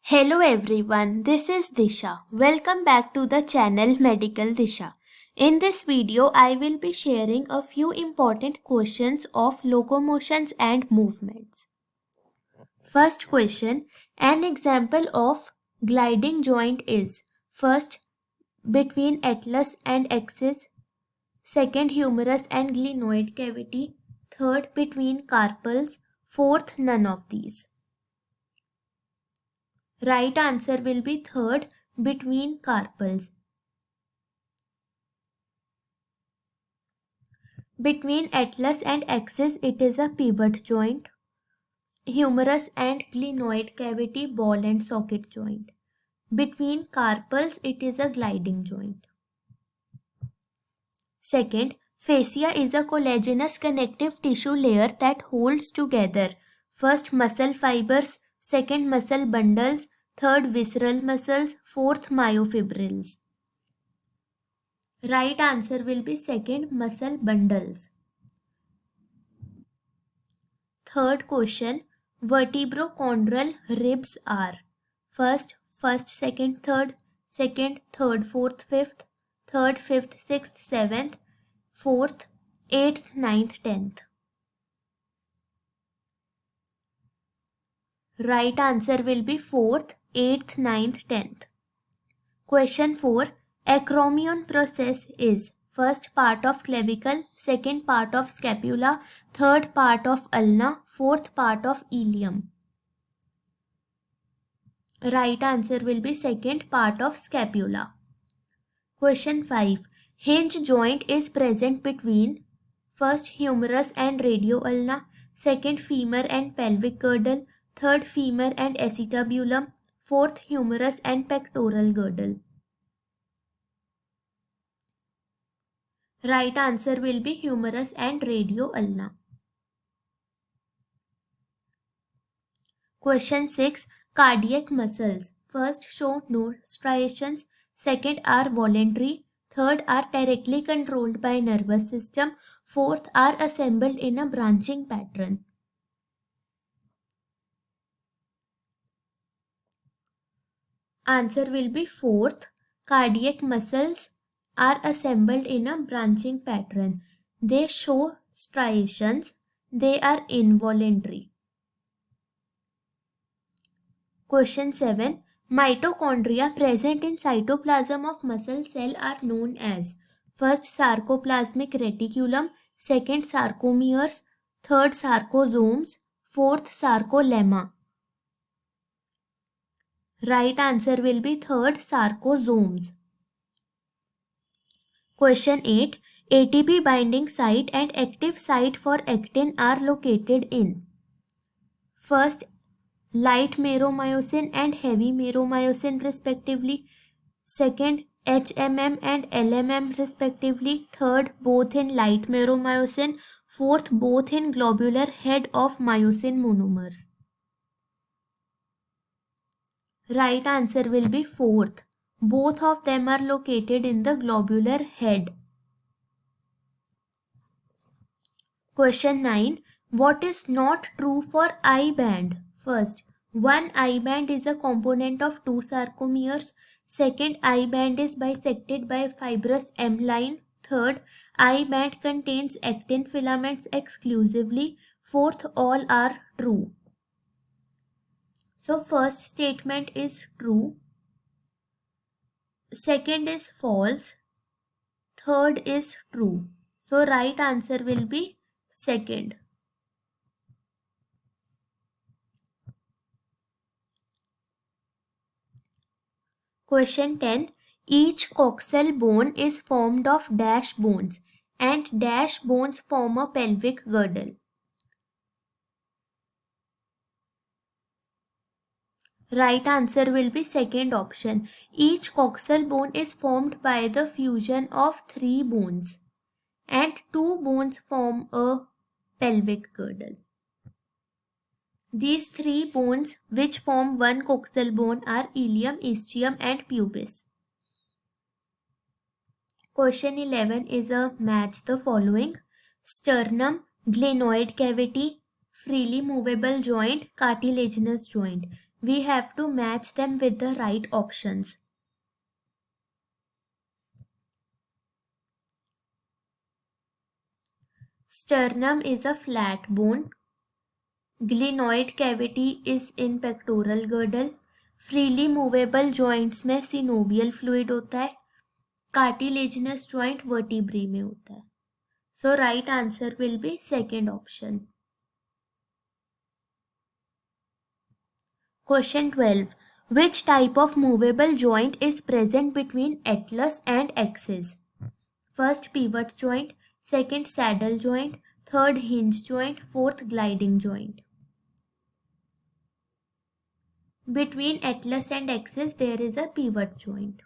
Hello everyone, this is Disha. Welcome back to the channel Medical Disha. In this video, I will be sharing a few important questions of locomotions and movements. First question, an example of gliding joint is first, between atlas and axis, second, humerus and glenoid cavity, third, between carpals, fourth, none of these. Right answer will be third, between carpals. Between atlas and axis, it is a pivot joint. Humerus and glenoid cavity, ball and socket joint. Between carpals, it is a gliding joint. Second, fascia is a collagenous connective tissue layer that holds together first muscle fibers, second muscle bundles, third visceral muscles, fourth myofibrils. Right answer will be second, muscle bundles. Third question, vertebrochondral ribs are first, second, third, fourth, fifth, third, fifth, sixth, seventh, fourth, eighth, ninth, 10th. Right answer will be fourth, eighth, ninth, 10th. Question 4. Acromion process is first part of clavicle, second part of scapula, third part of ulna, fourth part of ilium. Right answer will be second part of scapula. Question 5. Hinge joint is present between first humerus and radioulna, second femur and pelvic girdle, third femur and acetabulum, fourth humerus and pectoral girdle. Right answer will be humerus and radioulna. Question 6. Cardiac muscles. First show no striations, second are voluntary, third are directly controlled by nervous system, fourth are assembled in a branching pattern. Answer will be fourth. Cardiac muscles are assembled in a branching pattern. They show striations. They are involuntary. Question 7. Mitochondria present in cytoplasm of muscle cell are known as first sarcoplasmic reticulum, second sarcomeres, third sarcosomes, fourth sarcolemma. Right answer will be third, sarcosomes. Question 8. ATP binding site and active site for actin are located in first, light meromyosin and heavy meromyosin respectively, second, HMM and LMM respectively, third, both in light meromyosin, fourth, both in globular head of myosin monomers. Right answer will be fourth. Both of them are located in the globular head. Question 9. What is not true for I band? First, one I band is a component of two sarcomeres. Second, I band is bisected by fibrous M line. Third, I band contains actin filaments exclusively. Fourth, all are true. So first statement is true. Second is false. Third is true. So right answer will be second. Question 10. Each coxal bone is formed of dash bones and dash bones form a pelvic girdle. Right answer will be second option. Each coxal bone is formed by the fusion of three bones and two bones form a pelvic girdle. These three bones which form one coxal bone are ilium, ischium and pubis. Question 11 is a match the following. Sternum, glenoid cavity, freely movable joint, cartilaginous joint. We have to match them with the right options. Sternum is a flat bone. Glenoid cavity is in pectoral girdle. Freely movable joints में synovial fluid होता है. Cartilaginous joint vertebrae में होता है. So right answer will be second option. Question 12. Which type of movable joint is present between atlas and axis? First pivot joint, second saddle joint, third hinge joint, fourth gliding joint. Between atlas and axis there is a pivot joint.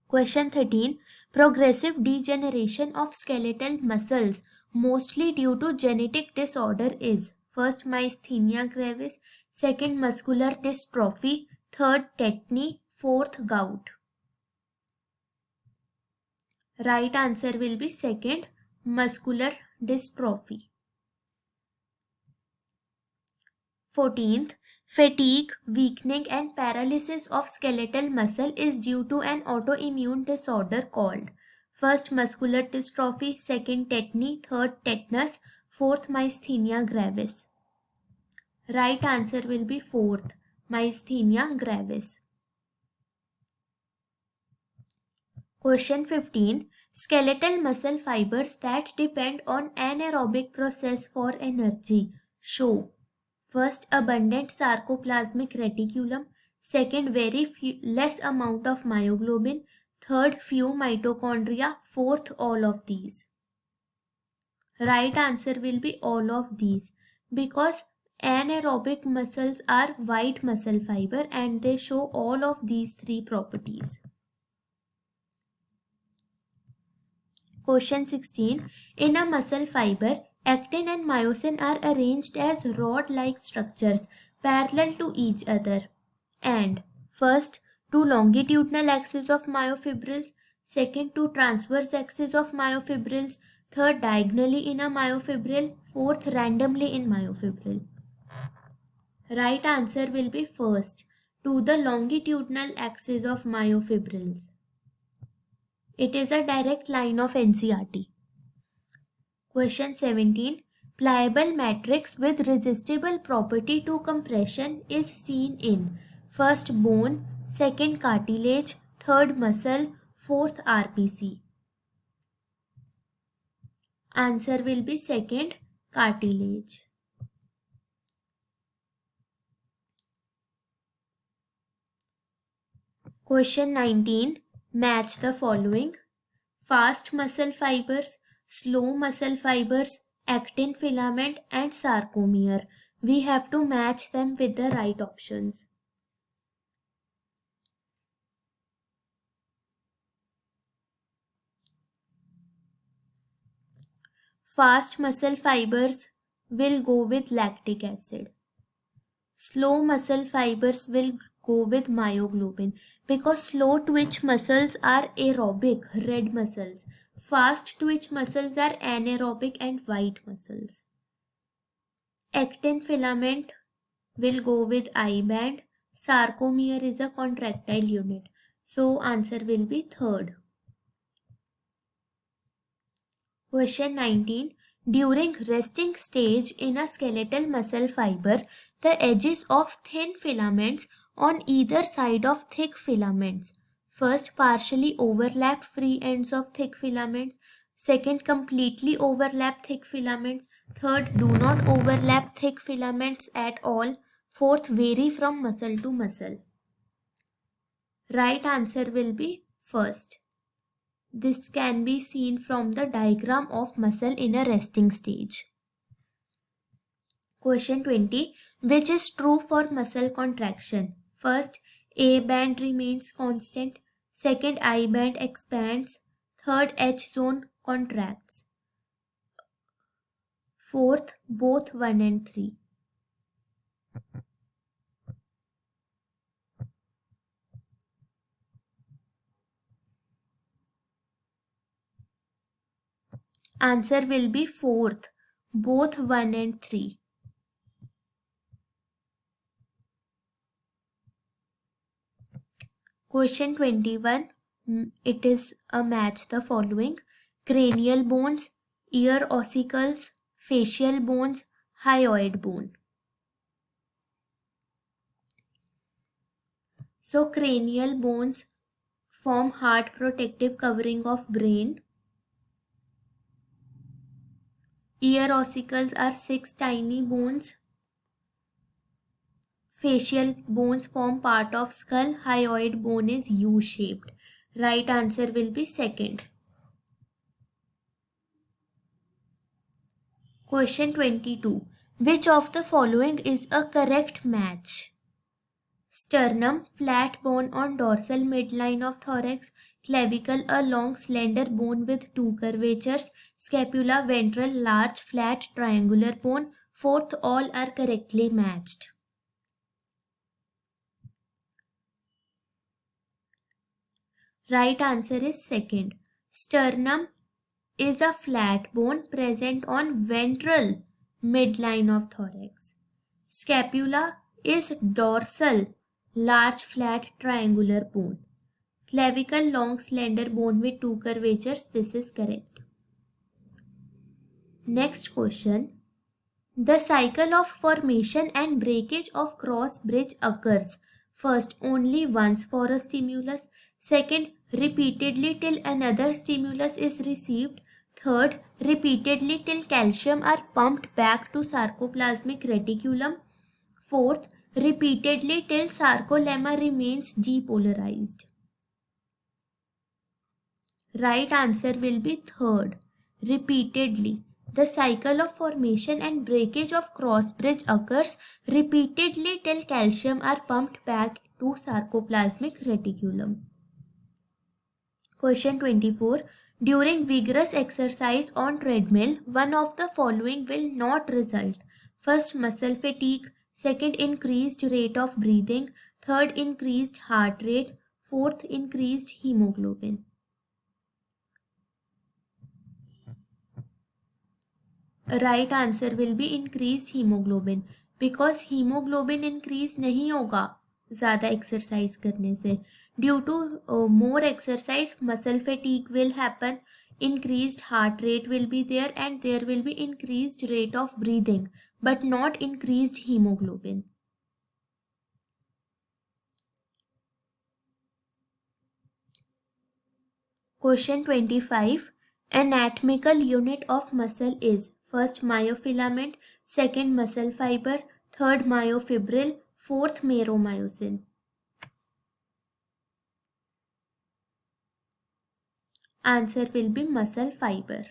Question 13. Progressive degeneration of skeletal muscles mostly due to genetic disorder is first myasthenia gravis, second muscular dystrophy, third tetany, fourth gout. Right answer will be second, muscular dystrophy. 14th. Fatigue, weakening and paralysis of skeletal muscle is due to an autoimmune disorder called first muscular dystrophy, second tetany, third tetanus, fourth myasthenia gravis. Right answer will be fourth, myasthenia gravis. Question 15. Skeletal muscle fibers that depend on anaerobic process for energy show first abundant sarcoplasmic reticulum, second very less amount of myoglobin, third few mitochondria, fourth all of these. Right answer will be all of these because anaerobic muscles are white muscle fiber and they show all of these three properties. Question 16. In a muscle fiber, actin and myosin are arranged as rod-like structures parallel to each other. And first, two longitudinal axes of myofibrils, second, two transverse axes of myofibrils, third, diagonally in a myofibril, fourth, randomly in myofibril. Right answer will be first, to the longitudinal axis of myofibrils. It is a direct line of NCERT. Question 17. Pliable matrix with resistible property to compression is seen in first bone, second cartilage, third muscle, fourth RPC. Answer will be second, cartilage. Question 19. Match the following. Fast muscle fibers, slow muscle fibers, actin filament and sarcomere. We have to match them with the right options. Fast muscle fibers will go with lactic acid. Slow muscle fibers will go with myoglobin because slow twitch muscles are aerobic, red muscles. Fast twitch muscles are anaerobic and white muscles. Actin filament will go with I band. Sarcomere is a contractile unit. So answer will be third. Question 19. During resting stage in a skeletal muscle fiber, the edges of thin filaments on either side of thick filaments. First, partially overlap free ends of thick filaments. Second, completely overlap thick filaments. Third, do not overlap thick filaments at all. Fourth, vary from muscle to muscle. Right answer will be first. This can be seen from the diagram of muscle in a resting stage. Question 20. Which is true for muscle contraction? First, A band remains constant. Second, I band expands. Third, H zone contracts. Fourth, both 1 and 3. Answer will be fourth, both 1 and 3. Question 21. It is a match the following: cranial bones, ear ossicles, facial bones, hyoid bone. So cranial bones form hard protective covering of brain. Ear ossicles are 6 tiny bones. Facial bones form part of skull. Hyoid bone is U-shaped. Right answer will be second. Question 22. Which of the following is a correct match? Sternum, flat bone on dorsal midline of thorax. Clavicle, a long slender bone with 2 curvatures. Scapula, ventral, large flat triangular bone. Fourth, all are correctly matched. Right answer is second. Sternum is a flat bone present on ventral midline of thorax. Scapula is dorsal, large flat triangular bone. Clavicle, long slender bone with 2 curvatures. This is correct. Next question. The cycle of formation and breakage of cross bridge occurs first only once for a stimulus, second repeatedly till another stimulus is received, third repeatedly till calcium are pumped back to sarcoplasmic reticulum, fourth repeatedly till sarcolemma remains depolarized. Right answer will be third, repeatedly. The cycle of formation and breakage of cross bridge occurs repeatedly till calcium are pumped back to sarcoplasmic reticulum. Question 24. During vigorous exercise on treadmill, one of the following will not result. First, muscle fatigue. Second, increased rate of breathing. Third, increased heart rate. Fourth, increased hemoglobin. Right answer will be increased hemoglobin, because hemoglobin increase नहीं होगा ज़्यादा exercise करने से. Due to more exercise muscle fatigue will happen, increased heart rate will be there, and there will be increased rate of breathing but not increased hemoglobin. Question 25. Anatomical unit of muscle is first myofilament, second muscle fiber, third myofibril, fourth meromyosin. Answer will be muscle fiber.